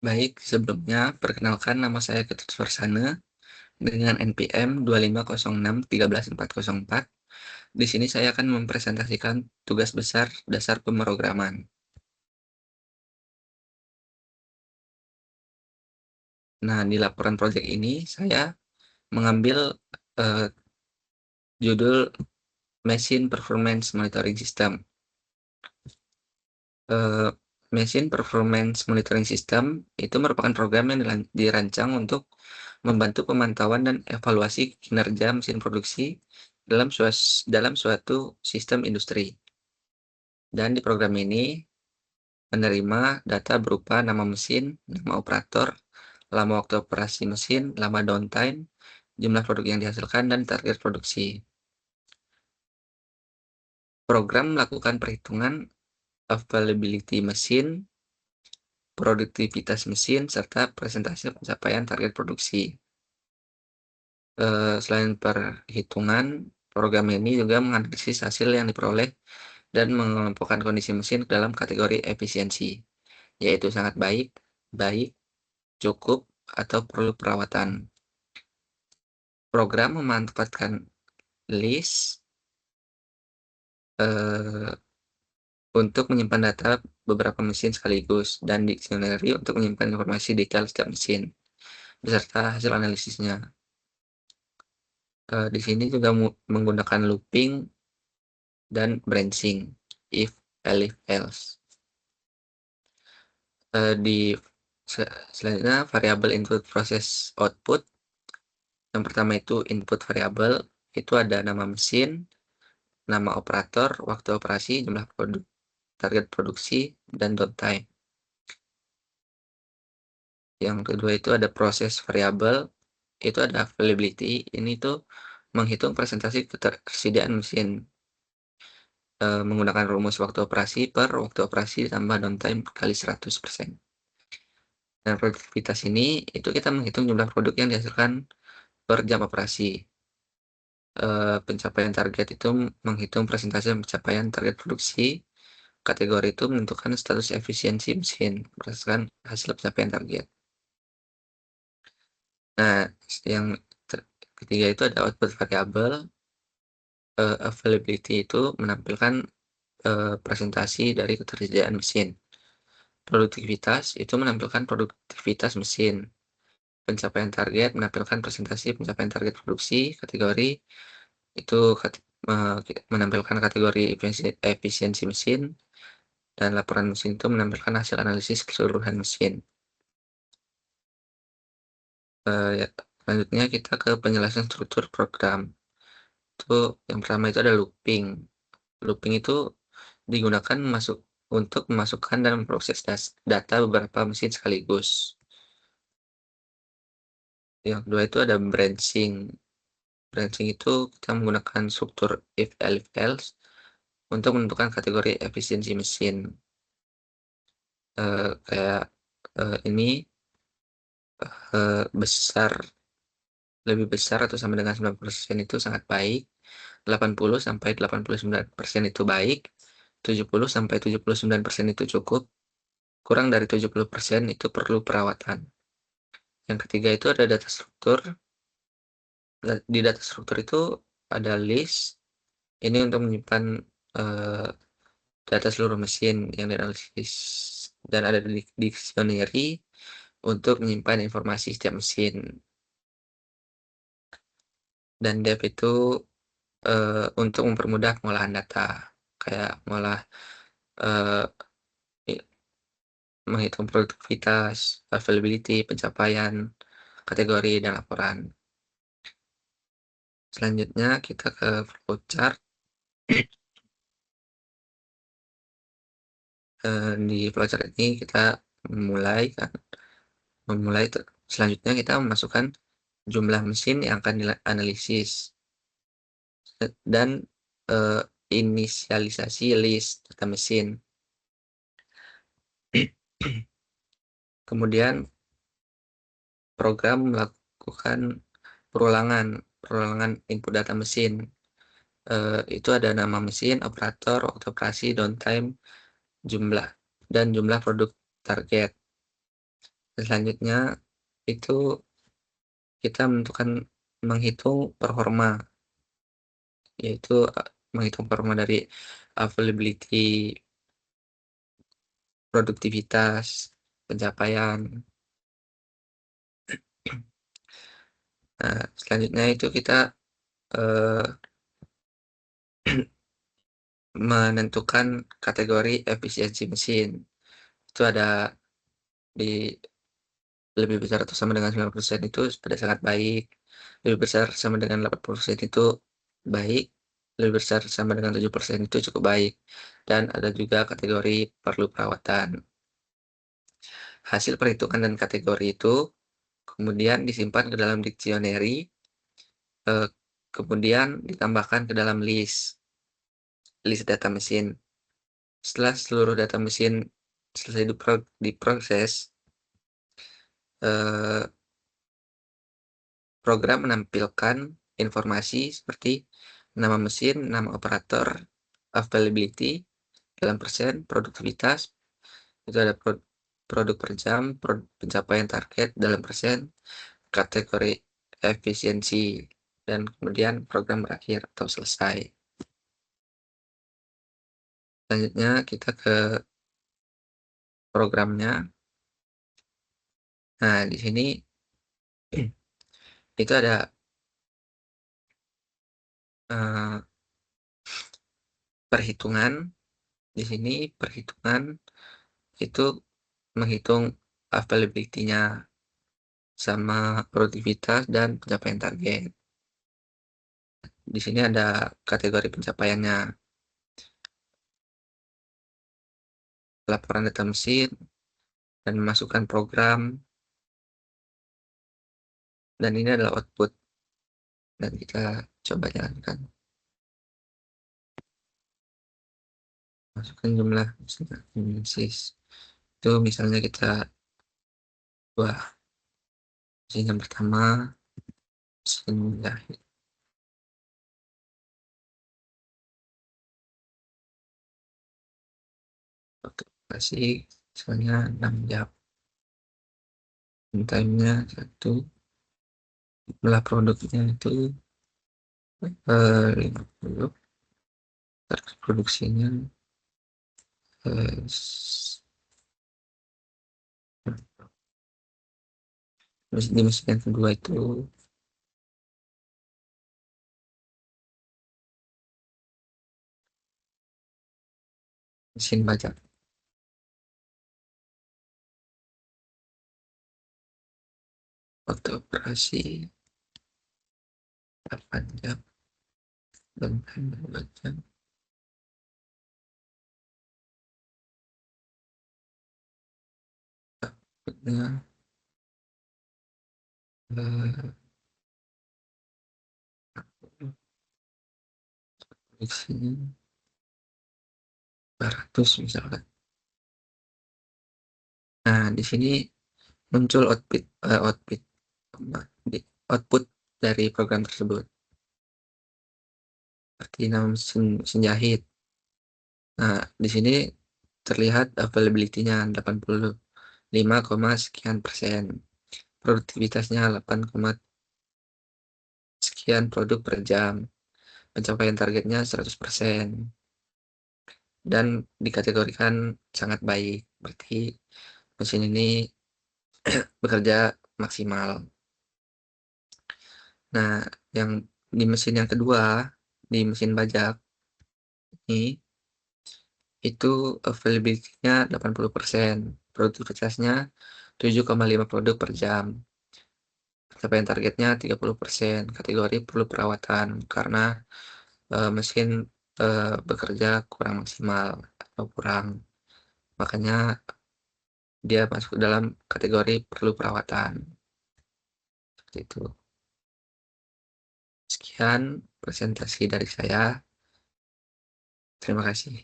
Baik, sebelumnya perkenalkan nama saya Ketut Suarsana dengan NPM 2506 13404. Di sini saya akan mempresentasikan tugas besar dasar pemrograman. Nah, di laporan proyek ini saya mengambil eh, judul Machine Performance Monitoring System. Eh, Machine Performance Monitoring System itu merupakan program yang dirancang untuk membantu pemantauan dan evaluasi kinerja mesin produksi dalam suatu sistem industri. Dan di program ini menerima data berupa nama mesin, nama operator, lama waktu operasi mesin, lama downtime, jumlah produk yang dihasilkan, dan target produksi. Program melakukan perhitungan availability mesin, produktivitas mesin, serta presentasi pencapaian target produksi. Selain perhitungan, program ini juga menganalisis hasil yang diperoleh dan mengelompokkan kondisi mesin dalam kategori efisiensi, yaitu sangat baik, baik, cukup, atau perlu perawatan. Program memanfaatkan list eh, untuk menyimpan data beberapa mesin sekaligus dan dictionary untuk menyimpan informasi detail setiap mesin beserta hasil analisisnya. Di sini juga menggunakan looping dan branching, if, elif, else. Di selanjutnya variabel input proses output. Yang pertama itu input variabel, itu ada nama mesin, nama operator, waktu operasi, jumlah produk, target produksi, dan downtime. Yang kedua itu ada proses variabel, itu ada availability. Ini tuh menghitung presentasi ketersediaan mesin menggunakan rumus waktu operasi per waktu operasi ditambah downtime kali 100%. Dan produktivitas ini itu kita menghitung jumlah produk yang dihasilkan per jam operasi. Pencapaian target itu menghitung presentasi pencapaian target produksi. Kategori itu menentukan status efisiensi mesin berdasarkan hasil pencapaian target. Nah, yang ketiga itu ada output variabel. Availability itu menampilkan presentasi dari ketersediaan mesin. Produktivitas itu menampilkan produktivitas mesin. Pencapaian target menampilkan presentasi pencapaian target produksi. Kategori itu menampilkan kategori efisiensi mesin. Dan laporan mesin itu menampilkan hasil analisis keseluruhan mesin. Ya, selanjutnya kita ke penjelasan struktur program. Itu yang pertama itu ada looping. Looping itu digunakan untuk memasukkan dan memproses data beberapa mesin sekaligus. Yang kedua itu ada branching. Branching itu kita menggunakan struktur if, elif, else untuk menentukan kategori efisiensi mesin. Kayak ini besar, lebih besar atau sama dengan 90% itu sangat baik, 80 sampai 89% itu baik, 70 sampai 79% itu cukup, kurang dari 70% itu perlu perawatan. Yang ketiga itu ada data struktur. Di data struktur itu ada list, ini untuk menyimpan eh, data seluruh mesin yang dianalisis, dan ada dictionary untuk menyimpan informasi setiap mesin. Dan dev itu untuk mempermudah pengolahan data, kayak mengolah eh, menghitung produktivitas, availability, pencapaian, kategori, dan laporan. Selanjutnya kita ke flowchart. Di flowchart ini kita memulai selanjutnya kita memasukkan jumlah mesin yang akan dianalisis dan eh, inisialisasi list data mesin. Kemudian program melakukan perulangan input data mesin. Itu ada nama mesin, operator, waktu operasi, downtime, jumlah produk target. Selanjutnya itu kita menghitung performa, yaitu, menghitung performa dari availability, produktivitas, pencapaian. Nah, selanjutnya itu kita, eee, menentukan kategori efisiensi mesin. Itu ada di lebih besar atau sama dengan 90% itu sudah sangat baik, lebih besar sama dengan 80% itu baik, lebih besar sama dengan 7% itu cukup baik, dan ada juga kategori perlu perawatan. Hasil perhitungan dan kategori itu kemudian disimpan ke dalam dictionary, eee, kemudian ditambahkan ke dalam list data mesin. Setelah seluruh data mesin selesai diproses, eee, program menampilkan informasi seperti nama mesin, nama operator, availability dalam persen, produktivitas, itu ada produk per jam, pencapaian target dalam persen, kategori efisiensi, dan kemudian program berakhir atau selesai. Selanjutnya kita ke programnya. Nah, di sini itu ada, eee, perhitungan. Di sini perhitungan itu menghitung availability-nya sama produktivitas dan pencapaian target. Di sini ada kategori pencapaiannya, laporan data mesin, dan memasukkan program, dan ini adalah output, dan kita coba jalankan. Masukkan jumlah mesin itu misalnya kita wah, mesin yang pertama, mesin jahit, waktu operasi misalnya 6 jam, time-nya 1, jumlah produknya itu 50, target produksinya, di mesin yang kedua itu mesin baja, waktu operasi 8 jam, dan time 2 jam, outputnya produksinya 400 misalkan. Nah, di sini muncul output dari program tersebut, seperti nama mesin jahit. Nah, di sini terlihat availability-nya 85, sekian persen, produktivitasnya 8, sekian produk per jam, pencapaian targetnya 100%, dan dikategorikan sangat baik, berarti mesin ini bekerja maksimal. Nah, yang di mesin yang kedua, di mesin bajak ini, itu availability-nya 80%, produktivitasnya 7,5 produk per jam, pencapaian targetnya 30%, kategori perlu perawatan karena, mesin, bekerja kurang maksimal atau kurang, makanya dia masuk dalam kategori perlu perawatan, seperti itu. Sekian presentasi dari saya, terima kasih.